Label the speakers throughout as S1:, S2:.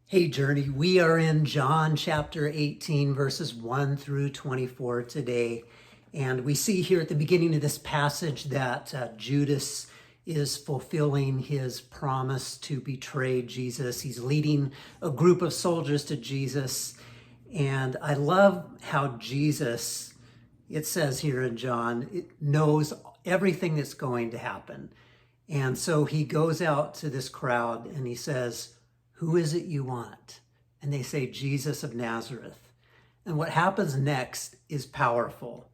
S1: Hey, Journey, we are in John chapter 18, verses 1 through 24 today. And we see here at the beginning of this passage that Judas is fulfilling his promise to betray Jesus. He's leading a group of soldiers to Jesus. And I love how Jesus, it says here in John, it knows everything that's going to happen. And so he goes out to this crowd and he says, "Who is it you want?" And they say, "Jesus of Nazareth." And what happens next is powerful.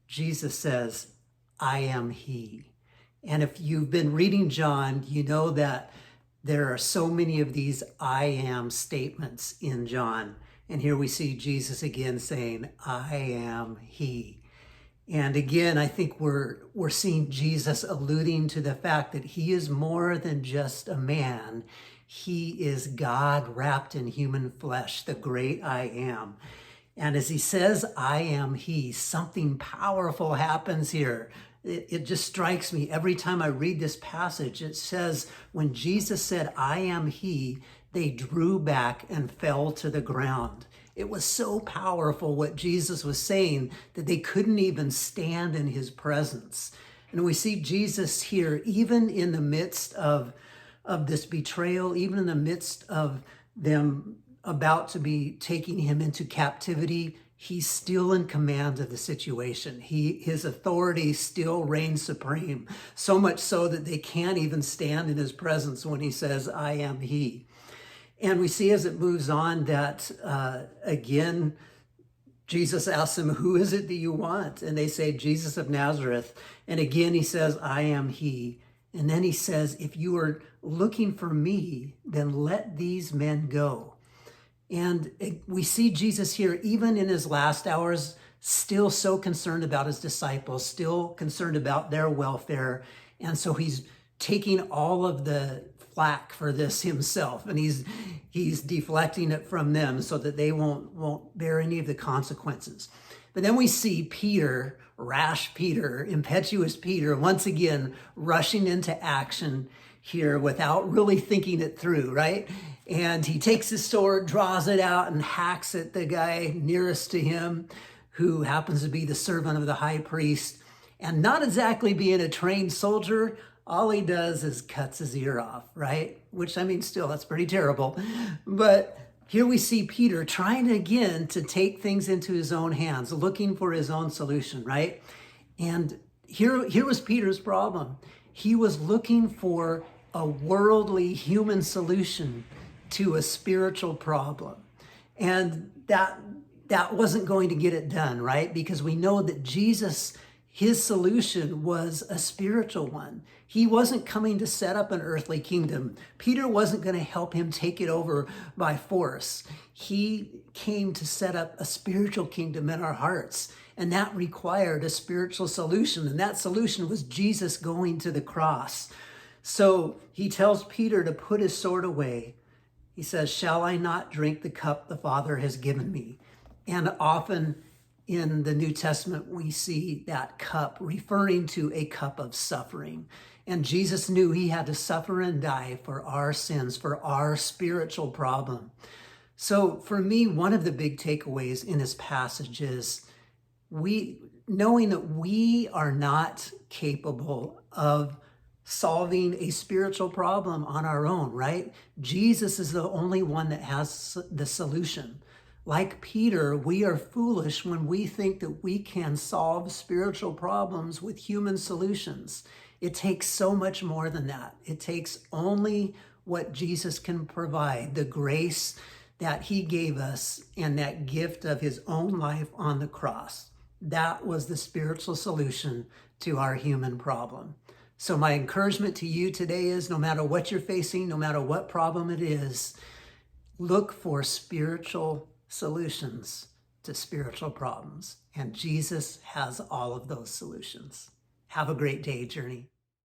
S1: Jesus says, "I am he." And if you've been reading John, you know that there are so many of these "I am" statements in John. And here we see Jesus again saying, "I am he." And again, I think we're seeing Jesus alluding to the fact that he is more than just a man. He is God wrapped in human flesh, the great I am. And as he says, "I am he," something powerful happens here. It just strikes me every time I read this passage. It says, when Jesus said, "I am he," they drew back and fell to the ground. It was so powerful what Jesus was saying that they couldn't even stand in his presence. And we see Jesus here, even in the midst of this betrayal, even in the midst of them about to be taking him into captivity, he's still in command of the situation. His authority still reigns supreme, so much so that they can't even stand in his presence when he says, "I am he." And we see as it moves on that, again, Jesus asks them, "Who is it that you want?" And they say, "Jesus of Nazareth." And again, he says, "I am he." And then he says, "If you are looking for me, then let these men go." And we see Jesus here, even in his last hours, still so concerned about his disciples, still concerned about their welfare. And so he's taking all of the flack for this himself, and he's deflecting it from them so that they won't bear any of the consequences. But then we see Peter, rash Peter, impetuous Peter, once again rushing into action here without really thinking it through, right? And he takes his sword, draws it out, and hacks at the guy nearest to him, who happens to be the servant of the high priest. And not exactly being a trained soldier, all he does is cuts his ear off, right? Which, I mean, still, that's pretty terrible. But here we see Peter trying again to take things into his own hands, looking for his own solution, right? And here was Peter's problem. He was looking for a worldly human solution to a spiritual problem. And that wasn't going to get it done, right? Because we know that Jesus, his solution was a spiritual one. He wasn't coming to set up an earthly kingdom. Peter wasn't going to help him take it over by force. He came to set up a spiritual kingdom in our hearts, and that required a spiritual solution, and that solution was Jesus going to the cross. So he tells Peter to put his sword away. He says, "Shall I not drink the cup the Father has given me?" And often in the New Testament, we see that cup referring to a cup of suffering. And Jesus knew he had to suffer and die for our sins, for our spiritual problem. So for me, one of the big takeaways in this passage is knowing that we are not capable of solving a spiritual problem on our own, right? Jesus is the only one that has the solution. Like Peter, we are foolish when we think that we can solve spiritual problems with human solutions. It takes so much more than that. It takes only what Jesus can provide, the grace that he gave us and that gift of his own life on the cross. That was the spiritual solution to our human problem. So my encouragement to you today is, no matter what you're facing, no matter what problem it is, look for spiritual solutions to spiritual problems. And Jesus has all of those solutions. Have a great day, Journey.